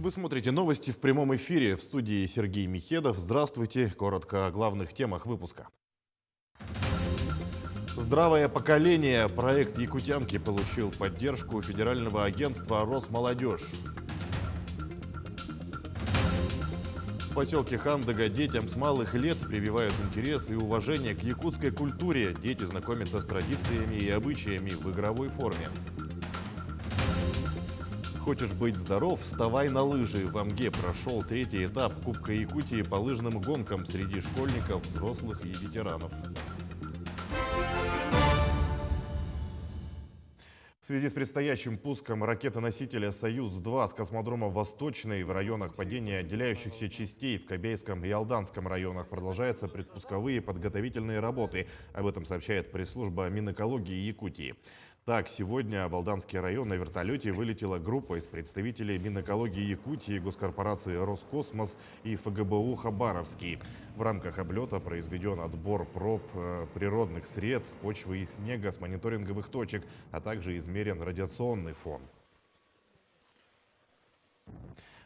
Вы смотрите новости в прямом эфире. В студии Сергей Михедов. Здравствуйте. Коротко о главных темах выпуска. Здравое поколение. Проект якутянки получил поддержку федерального агентства «Росмолодежь». В поселке Хандага детям с малых лет прививают интерес и уважение к якутской культуре. Дети знакомятся с традициями и обычаями в игровой форме. Хочешь быть здоров? Вставай на лыжи. В Амге прошел третий этап Кубка Якутии по лыжным гонкам среди школьников, взрослых и ветеранов. В связи с предстоящим пуском ракеты-носителя «Союз-2» с космодрома «Восточный» в районах падения отделяющихся частей в Кобейском и Алданском районах продолжаются предпусковые подготовительные работы. Об этом сообщает пресс-служба Минэкологии Якутии. Так, сегодня в Алданский район на вертолете вылетела группа из представителей Минэкологии Якутии, госкорпорации «Роскосмос» и ФГБУ «Хабаровский». В рамках облета произведен отбор проб природных сред, почвы и снега с мониторинговых точек, а также измерен радиационный фон.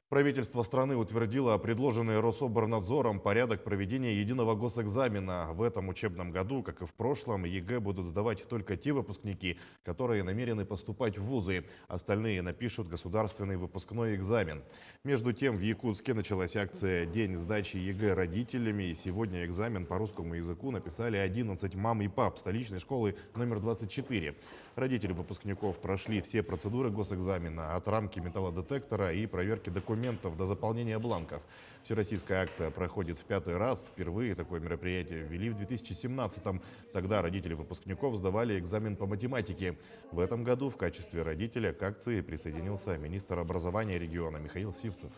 Правительство страны утвердило предложенный Рособорнадзором порядок проведения единого госэкзамена. В этом учебном году, как и в прошлом, ЕГЭ будут сдавать только те выпускники, которые намерены поступать в вузы. Остальные напишут государственный выпускной экзамен. Между тем, в Якутске началась акция «День сдачи ЕГЭ родителями». И сегодня экзамен по русскому языку написали 11 мам и пап столичной школы номер 24. Родители выпускников прошли все процедуры госэкзамена, от рамки металлодетектора и проверки документов до заполнения бланков. Всероссийская акция проходит в 5-й раз. Впервые такое мероприятие ввели в 2017-м. Тогда родители выпускников сдавали экзамен по математике. В этом году в качестве родителя к акции присоединился министр образования региона Михаил Сивцев.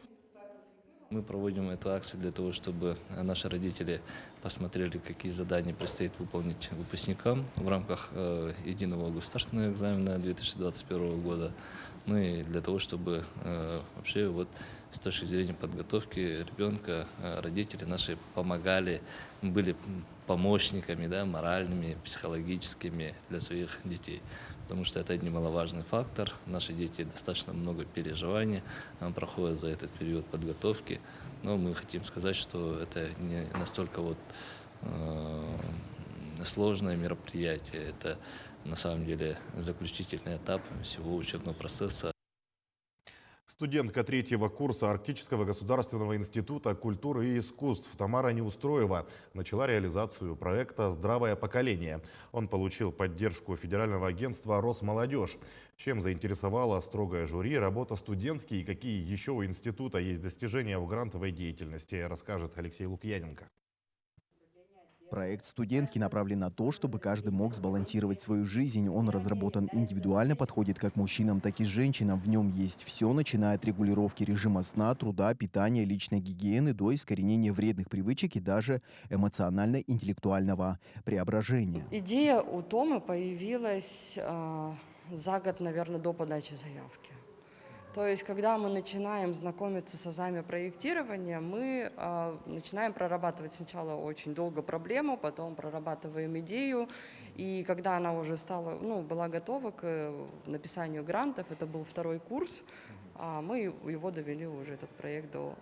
Мы проводим эту акцию для того, чтобы наши родители посмотрели, какие задания предстоит выполнить выпускникам в рамках единого государственного экзамена 2021 года. Ну и для того, чтобы вообще с точки зрения подготовки ребенка родители наши помогали, были помощниками, моральными, психологическими для своих детей. Потому что это немаловажный фактор. Наши дети достаточно много переживаний проходят за этот период подготовки. Но мы хотим сказать, что это не настолько сложное мероприятие. Это на самом деле заключительный этап всего учебного процесса. Студентка третьего курса Арктического государственного института культуры и искусств Тамара Неустроева начала реализацию проекта «Здравое поколение». Он получил поддержку федерального агентства «Росмолодежь». Чем заинтересовала строгое жюри, работа студентский и какие еще у института есть достижения в грантовой деятельности, расскажет Алексей Лукьяненко. Проект студентки направлен на то, чтобы каждый мог сбалансировать свою жизнь. Он разработан индивидуально, подходит как мужчинам, так и женщинам. В нем есть все, начиная от регулировки режима сна, труда, питания, личной гигиены до искоренения вредных привычек и даже эмоционально-интеллектуального преображения. Идея у Томы появилась за год, наверное, до подачи заявки. То есть, когда мы начинаем знакомиться с азами проектирования, мы начинаем прорабатывать сначала очень долго проблему, потом прорабатываем идею, и когда она уже была готова к написанию грантов, это был 2-й курс, мы его довели уже, этот проект, до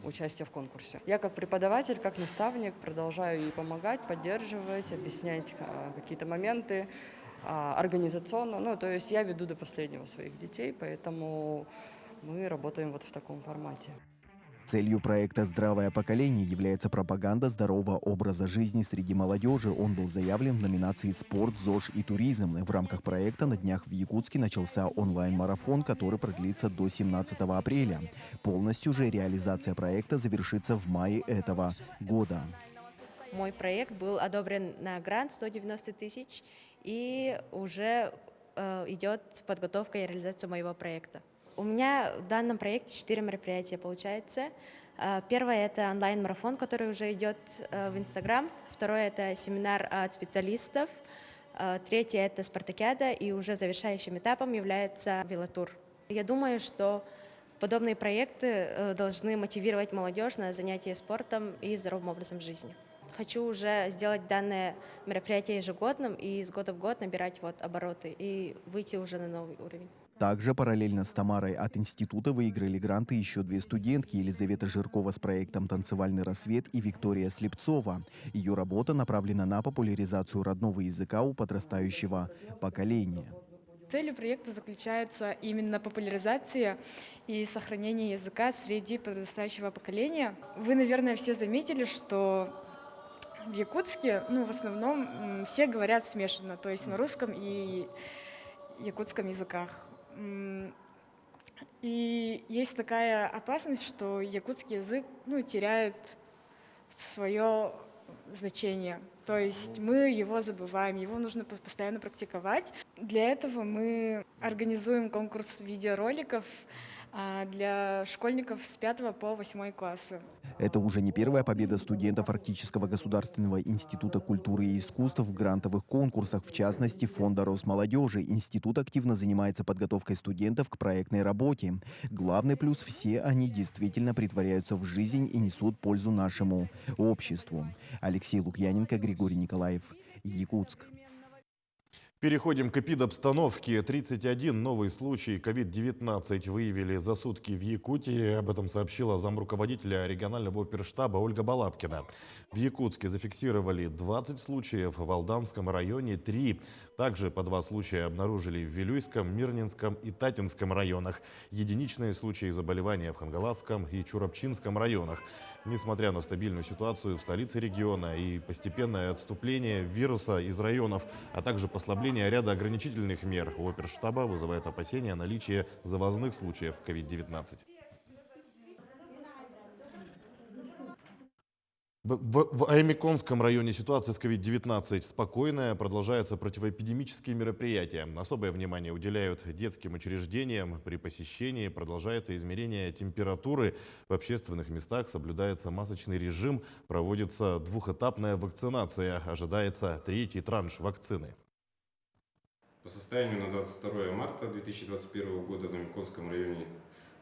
участия в конкурсе. Я как преподаватель, как наставник продолжаю ей помогать, поддерживать, объяснять какие-то моменты, организационно, то есть я веду до последнего своих детей, поэтому мы работаем в таком формате. Целью проекта «Здравое поколение» является пропаганда здорового образа жизни среди молодежи. Он был заявлен в номинации «Спорт, ЗОЖ и туризм». В рамках проекта на днях в Якутске начался онлайн-марафон, который продлится до 17 апреля. Полностью же реализация проекта завершится в мае этого года. Мой проект был одобрен на грант 190 тысяч, и уже идет подготовка и реализация моего проекта. У меня в данном проекте 4 мероприятия получается. Первое – это онлайн-марафон, который уже идет в Инстаграм. Второе – это семинар от специалистов. Третье – это спартакиада, и уже завершающим этапом является велотур. Я думаю, что подобные проекты должны мотивировать молодежь на занятия спортом и здоровым образом жизни. хочу уже сделать данное мероприятие ежегодным и из года в год набирать вот обороты и выйти уже на новый уровень. Также параллельно с Тамарой от института выиграли гранты еще две студентки: Елизавета Жиркова с проектом «Танцевальный рассвет» и Виктория Слепцова. Ее работа направлена на популяризацию родного языка у подрастающего поколения. Целью проекта заключается именно популяризация и сохранение языка среди подрастающего поколения. Вы, наверное, все заметили, что в Якутске, в основном все говорят смешанно, то есть на русском и якутском языках. И есть такая опасность, что якутский язык теряет свое значение. То есть мы его забываем, его нужно постоянно практиковать. Для этого мы организуем конкурс видеороликов для школьников с 5 по 8 классы. Это уже не первая победа студентов Арктического государственного института культуры и искусств в грантовых конкурсах, в частности, Фонда Росмолодежи. Институт активно занимается подготовкой студентов к проектной работе. Главный плюс — все они действительно притворяются в жизнь и несут пользу нашему обществу. Алексей Лукьяненко, Григорий Николаев, Якутск. Переходим к эпидобстановке. 31 новый случай COVID-19 выявили за сутки в Якутии. Об этом сообщила замруководителя регионального оперштаба Ольга Балабкина. В Якутске зафиксировали 20 случаев, в Алданском районе 3. Также по 2 случая обнаружили в Вилюйском, Мирнинском и Татинском районах. Единичные случаи заболевания в Хангаласском и Чурапчинском районах. Несмотря на стабильную ситуацию в столице региона и постепенное отступление вируса из районов, а также послабление ряда ограничительных мер, у оперштаба вызывает опасения наличия завозных случаев COVID-19. В Аймиконском районе ситуация с COVID-19 спокойная, продолжаются противоэпидемические мероприятия. Особое внимание уделяют детским учреждениям. При посещении продолжается измерение температуры. В общественных местах соблюдается масочный режим, проводится двухэтапная вакцинация. Ожидается 3-й транш вакцины. По состоянию на 22 марта 2021 года в Аймиконском районе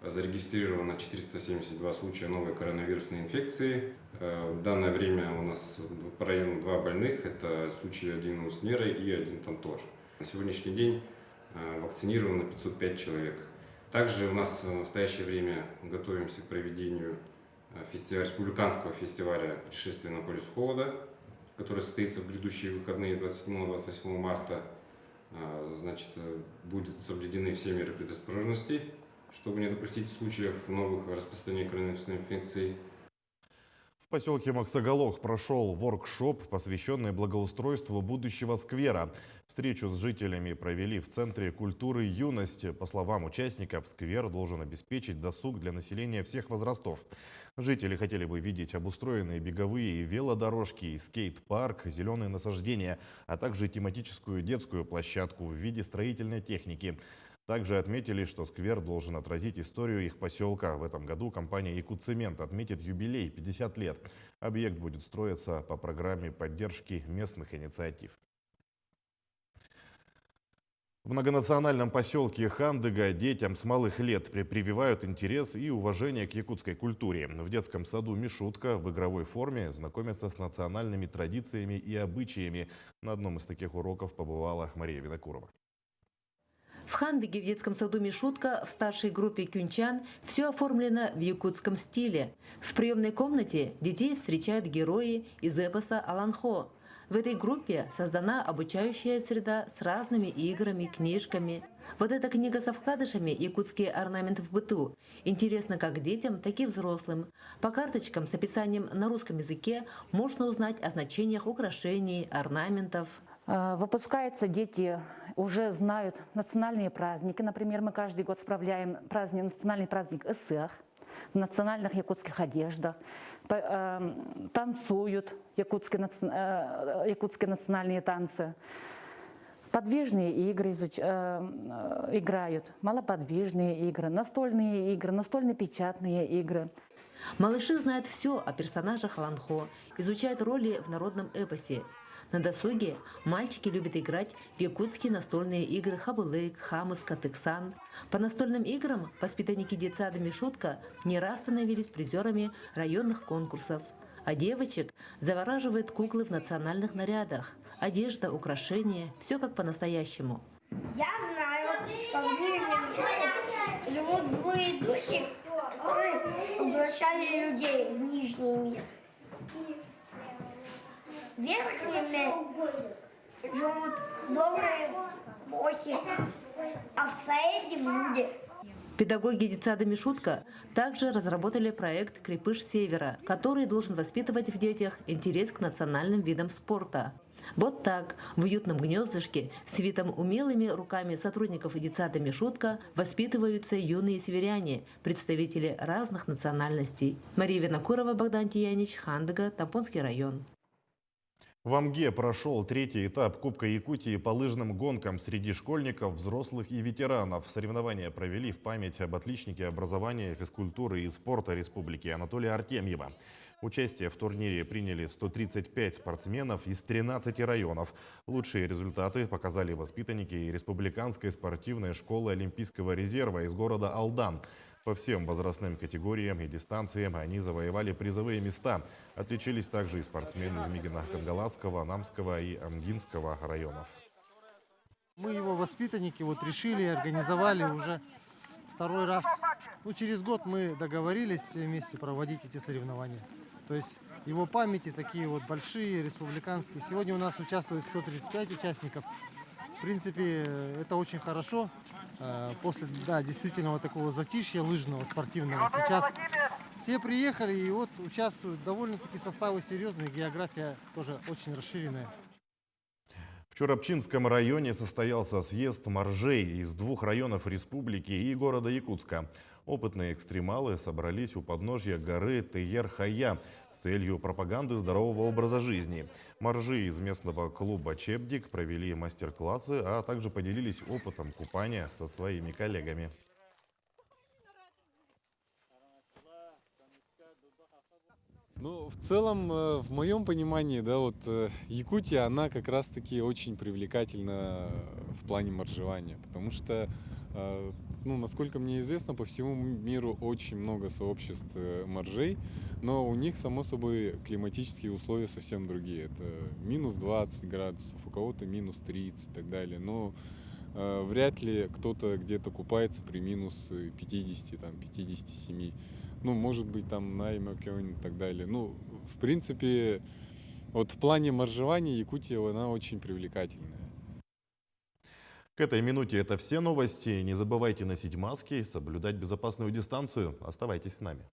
зарегистрировано 472 случая новой коронавирусной инфекции. В данное время у нас по району 2 больных. Это случай один с Нерой и один там тоже. На сегодняшний день вакцинировано 505 человек. Также у нас в настоящее время готовимся к проведению республиканского фестиваля «Путешествие на полюс холода», который состоится в грядущие выходные 27-28 марта. Значит, будут соблюдены все меры предосторожности, чтобы не допустить случаев новых распространений коронавирусной инфекции. В поселке Максоголох прошел воркшоп, посвященный благоустройству будущего сквера. Встречу с жителями провели в Центре культуры «Юность». По словам участников, сквер должен обеспечить досуг для населения всех возрастов. Жители хотели бы видеть обустроенные беговые и велодорожки, и скейт-парк, зеленые насаждения, а также тематическую детскую площадку в виде строительной техники. Также отметили, что сквер должен отразить историю их поселка. В этом году компания «Якутцемент» отметит юбилей — 50 лет. Объект будет строиться по программе поддержки местных инициатив. В многонациональном поселке Хандыга детям с малых лет прививают интерес и уважение к якутской культуре. В детском саду «Мишутка» в игровой форме знакомятся с национальными традициями и обычаями. На одном из таких уроков побывала Мария Винокурова. В Хандыге в детском саду «Мишутка» в старшей группе «Кюнчан» все оформлено в якутском стиле. В приемной комнате детей встречают герои из эпоса «Аланхо». В этой группе создана обучающая среда с разными играми, книжками. Вот эта книга со вкладышами «Якутские орнаменты в быту» интересна как детям, так и взрослым. По карточкам с описанием на русском языке можно узнать о значениях украшений, орнаментов. Выпускаются дети, уже знают национальные праздники. Например, мы каждый год справляем национальный праздник Исэх в национальных якутских одеждах. Танцуют якутские национальные танцы. Подвижные игры играют, малоподвижные игры, настольно-печатные игры. Малыши знают все о персонажах Аланхо, изучают роли в народном эпосе. На досуге мальчики любят играть в якутские настольные игры «Хабылык», «Хамыс», «Катыксан». По настольным играм воспитанники детсада «Мишутка» не раз становились призерами районных конкурсов. А девочек завораживают куклы в национальных нарядах. Одежда, украшения – все как по-настоящему. Я знаю, что в мире живут злые духи, которые обращали людей в нижний мир. В верхнем мире живут добрые бохи, а в среднем люди. Педагоги детсада «Мишутка» также разработали проект «Крепыш Севера», который должен воспитывать в детях интерес к национальным видам спорта. Вот так, в уютном гнездышке, с видом умелыми руками сотрудников детсада «Мишутка» воспитываются юные северяне, представители разных национальностей. Мария Винокурова, Богдан Тиянич, Хандыга, Тампонский район. В Амге прошел третий этап Кубка Якутии по лыжным гонкам среди школьников, взрослых и ветеранов. Соревнования провели в память об отличнике образования, физкультуры и спорта республики Анатолия Артемьева. Участие в турнире приняли 135 спортсменов из 13 районов. Лучшие результаты показали воспитанники Республиканской спортивной школы Олимпийского резерва из города Алдан. По всем возрастным категориям и дистанциям они завоевали призовые места. Отличились также и спортсмены из Мигино-Кангаласского, Намского и Амгинского районов. Мы его воспитанники решили, организовали уже второй раз. Через год мы договорились все вместе проводить эти соревнования. То есть его памяти такие большие, республиканские. Сегодня у нас участвует 135 участников. В принципе, это очень хорошо. После действительно такого затишья лыжного, спортивного. Сейчас все приехали и участвуют. Довольно-таки составы серьезные, география тоже очень расширенная. В Чурапчинском районе состоялся съезд моржей из 2 районов республики и города Якутска. Опытные экстремалы собрались у подножья горы Тейер-Хая с целью пропаганды здорового образа жизни. Моржи из местного клуба «Чепдик» провели мастер-классы, а также поделились опытом купания со своими коллегами. В целом, в моем понимании, Якутия, она как раз-таки очень привлекательна в плане моржевания, потому что, насколько мне известно, по всему миру очень много сообществ моржей, но у них, само собой, климатические условия совсем другие. Это минус 20 градусов, у кого-то минус 30 и так далее, но вряд ли кто-то где-то купается при минус 50, 57. Может быть, Наймакён и так далее. В принципе, в плане моржевания Якутия, она очень привлекательная. К этой минуте это все новости. Не забывайте носить маски, соблюдать безопасную дистанцию. Оставайтесь с нами.